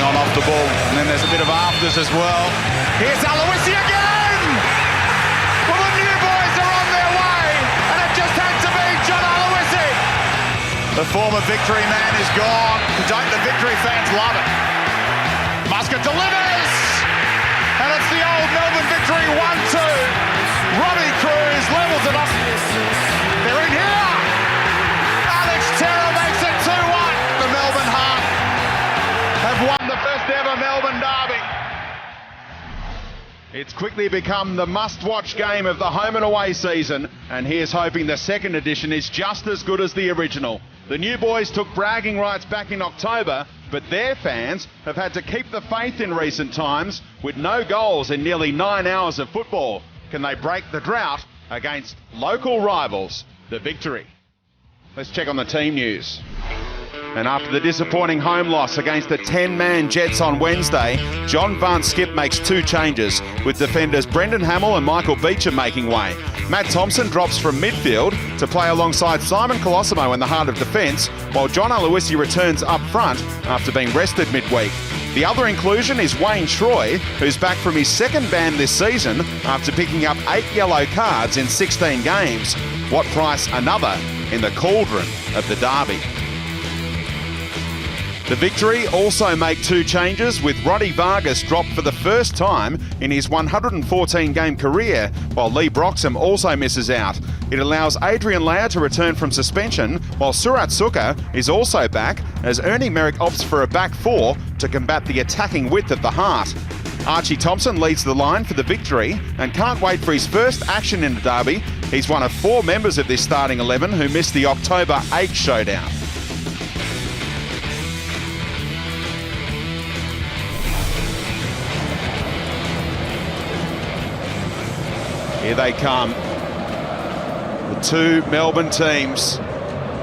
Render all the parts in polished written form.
on off the ball. And then there's a bit of afters as well. Here's Aloisi again! Well, the new boys are on their way, and it just had to be John Aloisi. The former Victory man is gone. Don't the Victory fans love it? Muscat delivers! And it's the old Melbourne Victory 1-2. Robbie Cruz levels it up. They're in here! Alex Terra makes it 2-1. The Melbourne Heart have won the first ever Melbourne derby. It's quickly become the must-watch game of the home and away season, and here's hoping the second edition is just as good as the original. The new boys took bragging rights back in October, but their fans have had to keep the faith in recent times with no goals in nearly 9 hours of football. Can they break the drought against local rivals, the Victory? Let's check on the team news. And after the disappointing home loss against the 10-man Jets on Wednesday, John Van Skip makes 2 changes, with defenders Brendan Hamill and Michael Beecher making way. Matt Thompson drops from midfield to play alongside Simon Colosimo in the heart of defence, while John Aloisi returns up front after being rested midweek. The other inclusion is Wayne Troy, who's back from his second ban this season after picking up 8 yellow cards in 16 games. What price another in the cauldron of the derby? The Victory also make 2 changes, with Roddy Vargas dropped for the first time in his 114-game career, while Lee Broxham also misses out. It allows Adrian Layer to return from suspension, while Surat Suka is also back, as Ernie Merrick opts for a back 4 to combat the attacking width of the Heart. Archie Thompson leads the line for the Victory and can't wait for his first action in the derby. He's one of 4 members of this starting 11 who missed the October 8 showdown. Here they come, the 2 Melbourne teams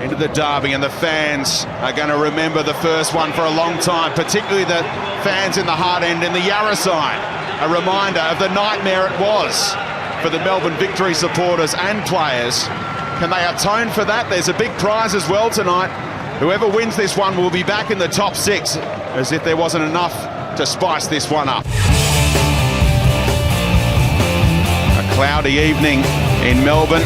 into the derby, and the fans are going to remember the first one for a long time, particularly the fans in the Heart End in the Yarra side. A reminder of the nightmare it was for the Melbourne Victory supporters and players. Can they atone for that? There's a big prize as well tonight. Whoever wins this one will be back in the top 6, as if there wasn't enough to spice this one up. Cloudy evening in Melbourne,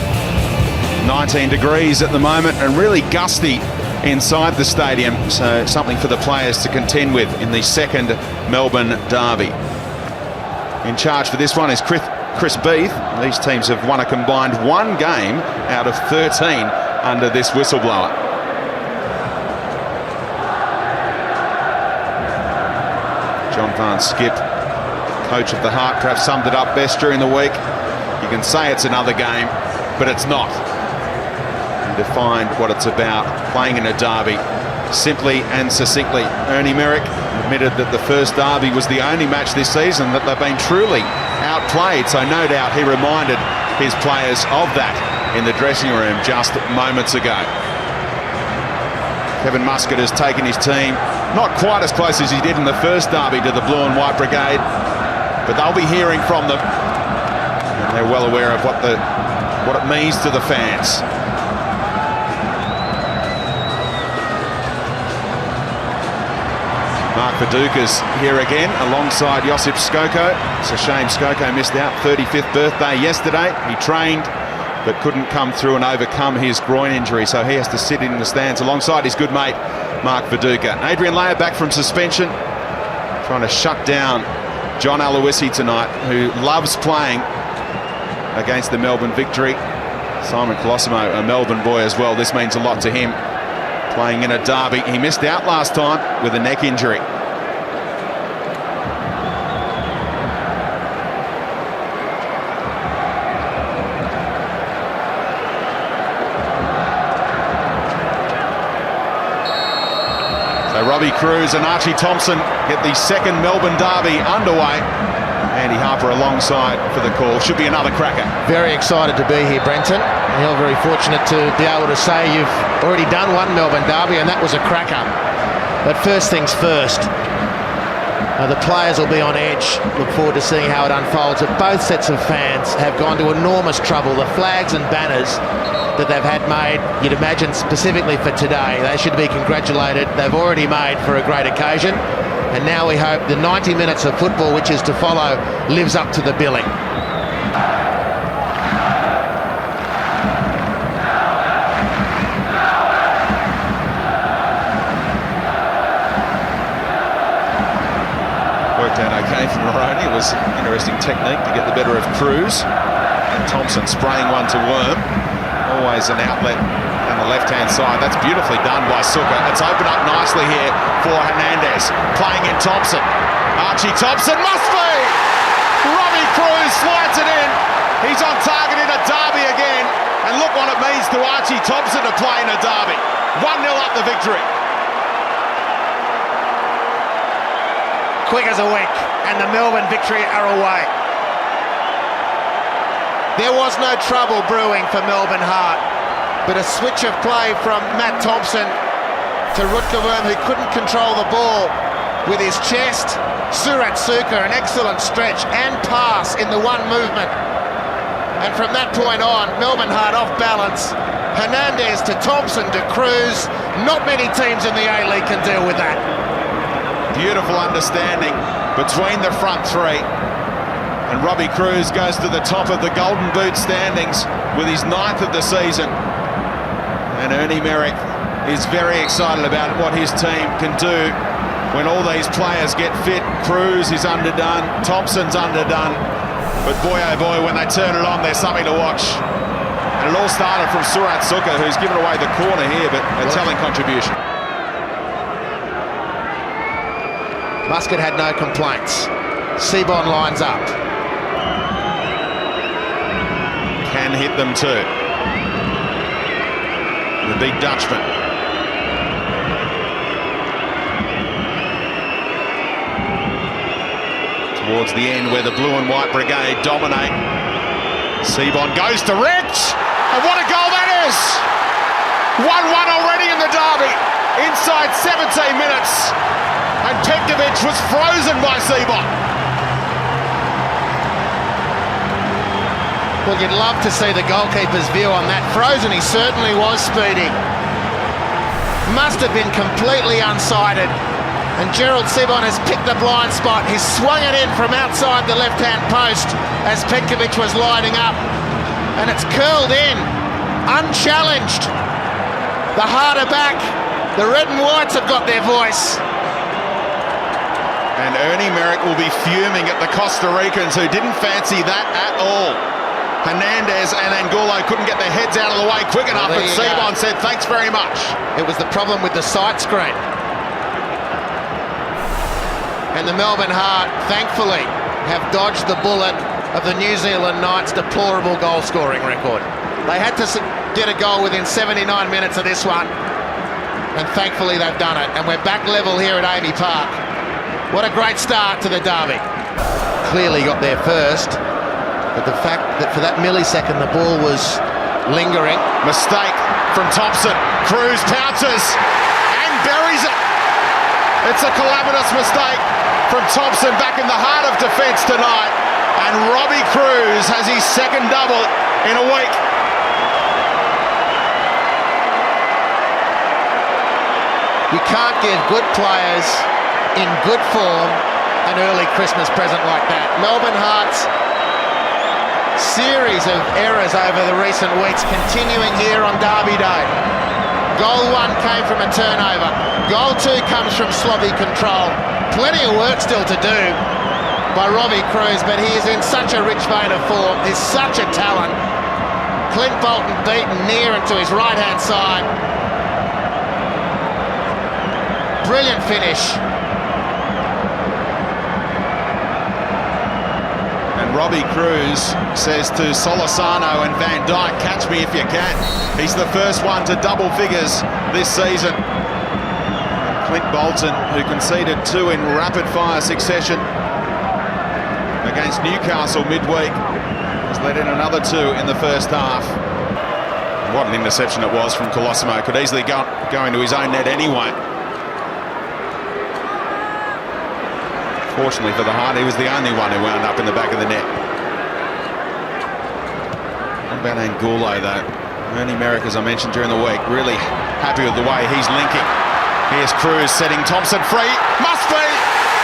19 degrees at the moment, and really gusty inside the stadium, so something for the players to contend with in the second Melbourne derby. In charge for this one is Chris Beath. These teams have won a combined 1 game out of 13 under this whistleblower. John Van Skip, coach of the Heart, perhaps summed it up best during the week. You can say it's another game, but it's not. And defined what it's about, playing in a derby, simply and succinctly. Ernie Merrick admitted that the first derby was the only match this season that they've been truly outplayed, so no doubt he reminded his players of that in the dressing room just moments ago. Kevin Muscat has taken his team not quite as close as he did in the first derby to the Blue and White Brigade, but they'll be hearing from them. And they're well aware of what it means to the fans. Mark Viduka's here again alongside Josip Skoko. It's a shame Skoko missed out. 35th birthday yesterday. He trained but couldn't come through and overcome his groin injury, so he has to sit in the stands alongside his good mate Mark Viduka. Adrian Layer back from suspension, trying to shut down John Aloisi tonight, who loves playing against the Melbourne Victory. Simon Colosimo, a Melbourne boy as well. This means a lot to him, playing in a derby. He missed out last time with a neck injury. So Robbie Cruz and Archie Thompson get the second Melbourne derby underway. Andy Harper alongside for the call. Should be another cracker. Very excited to be here, Brenton. And you're very fortunate to be able to say you've already done one Melbourne derby, and that was a cracker. But first things first, the players will be on edge. Look forward to seeing how it unfolds. But both sets of fans have gone to enormous trouble. The flags and banners that they've had made, you'd imagine specifically for today, they should be congratulated. They've already made for a great occasion. And now we hope the 90 minutes of football which is to follow lives up to the billing. Worked out okay for Maroney. It was interesting technique to get the better of Cruz. And Thompson spraying one to Worm. Always an outlet on the left-hand side. That's beautifully done by Suka. It's opened up nicely here for Hernandez. Playing in Thompson. Archie Thompson must be! Robbie Cruz slides it in. He's on target in a derby again. And look what it means to Archie Thompson to play in a derby. 1-0 up the victory. Quick as a wink, and the Melbourne victory are away. There was no trouble brewing for Melbourne Heart, but a switch of play from Matt Thompson to Rutger Worm, who couldn't control the ball with his chest. Surat Suka, an excellent stretch and pass in the one movement. And from that point on, Melbourne Heart off balance. Hernandez to Thompson to Cruz. Not many teams in the A-League can deal with that. Beautiful understanding between the front three. And Robbie Cruz goes to the top of the Golden Boot standings with his 9th of the season. And Ernie Merrick is very excited about what his team can do when all these players get fit. Cruz is underdone, Thompson's underdone. But boy oh boy, when they turn it on, there's something to watch. And it all started from Surat Suka, who's given away the corner here, but a telling contribution. Muscat had no complaints. Seabon lines up. Can hit them too. The big Dutchman. Towards the end where the blue and white brigade dominate. Seabon goes direct. And what a goal that is! 1-1 already in the derby. Inside 17 minutes. And Petkovic was frozen by Seabon. Well, you'd love to see the goalkeeper's view on that. Frozen, he certainly was, Speedy. Must have been completely unsighted. And Gerald Seabon has picked the blind spot. He's swung it in from outside the left-hand post as Petkovic was lining up. And it's curled in, unchallenged. The Heart are back. The red and whites have got their voice. And Ernie Merrick will be fuming at the Costa Ricans who didn't fancy that at all. Hernandez and Angulo couldn't get their heads out of the way quick enough, and Seabon said thanks very much. It was the problem with the sight screen. And the Melbourne Heart, thankfully, have dodged the bullet of the New Zealand Knights' deplorable goal-scoring record. They had to get a goal within 79 minutes of this one, and thankfully they've done it. And we're back level here at AAMI Park. What a great start to the derby. Clearly got there first, but the fact that for that millisecond the ball was lingering. Mistake from Thompson. Cruz pounces and buries it. It's a calamitous mistake from Thompson back in the heart of defence tonight. And Robbie Cruz has his second double in a week. You can't give good players in good form an early Christmas present like that. Melbourne Heart's series of errors over the recent weeks continuing here on Derby Day. Goal 1 came from a turnover. Goal 2 comes from sloppy control. Plenty of work still to do by Robbie Cruz, but he is in such a rich vein of form. He's such a talent. Clint Bolton beaten near into his right-hand side. Brilliant finish. And Robbie Cruz says to Solisano and Van Dijk, catch me if you can. He's the first one to double figures this season. And Clint Bolton, who conceded 2 in rapid-fire succession against Newcastle midweek, has let in another 2 in the first half. What an interception it was from Colosimo. Could easily go into his own net anyway. Fortunately for the Heart, he was the only one who wound up in the back of the net. What about Angulo, though? Ernie Merrick, as I mentioned during the week, really happy with the way he's linking. Here's Cruz setting Thompson free. Must be!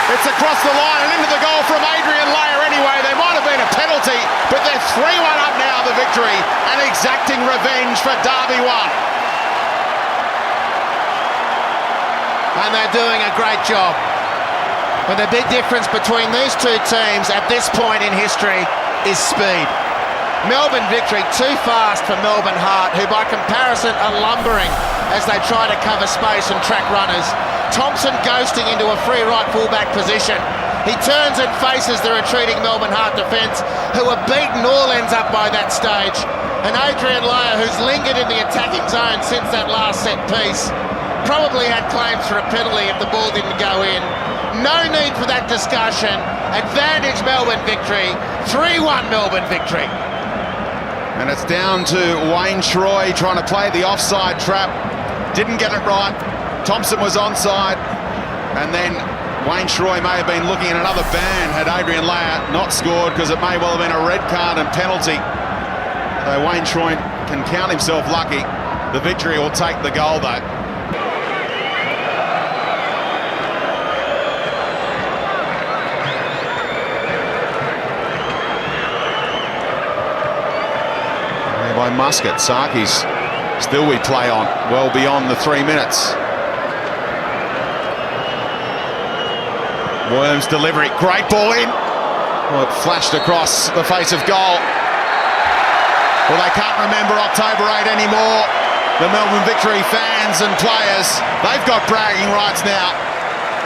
It's across the line and into the goal from Adrian Layer anyway. There might have been a penalty, but they're 3-1 up now, the victory, and exacting revenge for Derby 1. And they're doing a great job. But the big difference between these two teams at this point in history is speed. Melbourne Victory too fast for Melbourne Heart, who by comparison are lumbering as they try to cover space and track runners. Thompson ghosting into a free right fullback position. He turns and faces the retreating Melbourne Heart defence, who are beaten all ends up by that stage. And Adrian Layer, who's lingered in the attacking zone since that last set piece, probably had claims for a penalty if the ball didn't go in. No need for that discussion. Advantage Melbourne Victory. 3-1 Melbourne Victory. And it's down to Wayne Troy trying to play the offside trap. Didn't get it right. Thompson was onside. And then Wayne Troy may have been looking at another ban had Adrian Layer not scored, because it may well have been a red card and penalty. So Wayne Troy can count himself lucky. The Victory will take the goal though. By Muscat, Saki's still we play on well beyond the 3 minutes. Worm's delivery, great ball in. Well, it flashed across the face of goal. Well, they can't remember October 8 anymore. The Melbourne Victory fans and players, they've got bragging rights now.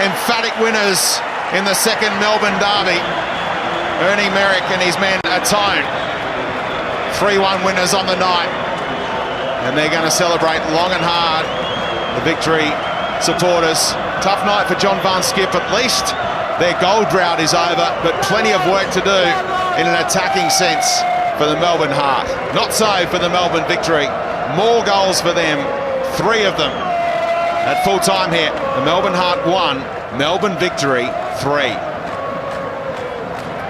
Emphatic winners in the second Melbourne derby. Ernie Merrick and his men atone. 3-1 winners on the night, and they're going to celebrate long and hard. The Victory supporters. Tough night for John Van Skip. At least their goal drought is over, but plenty of work to do in an attacking sense for the Melbourne Heart. Not so for the Melbourne Victory. More goals for them, 3 of them at full time here. The Melbourne Heart 1, Melbourne Victory 3.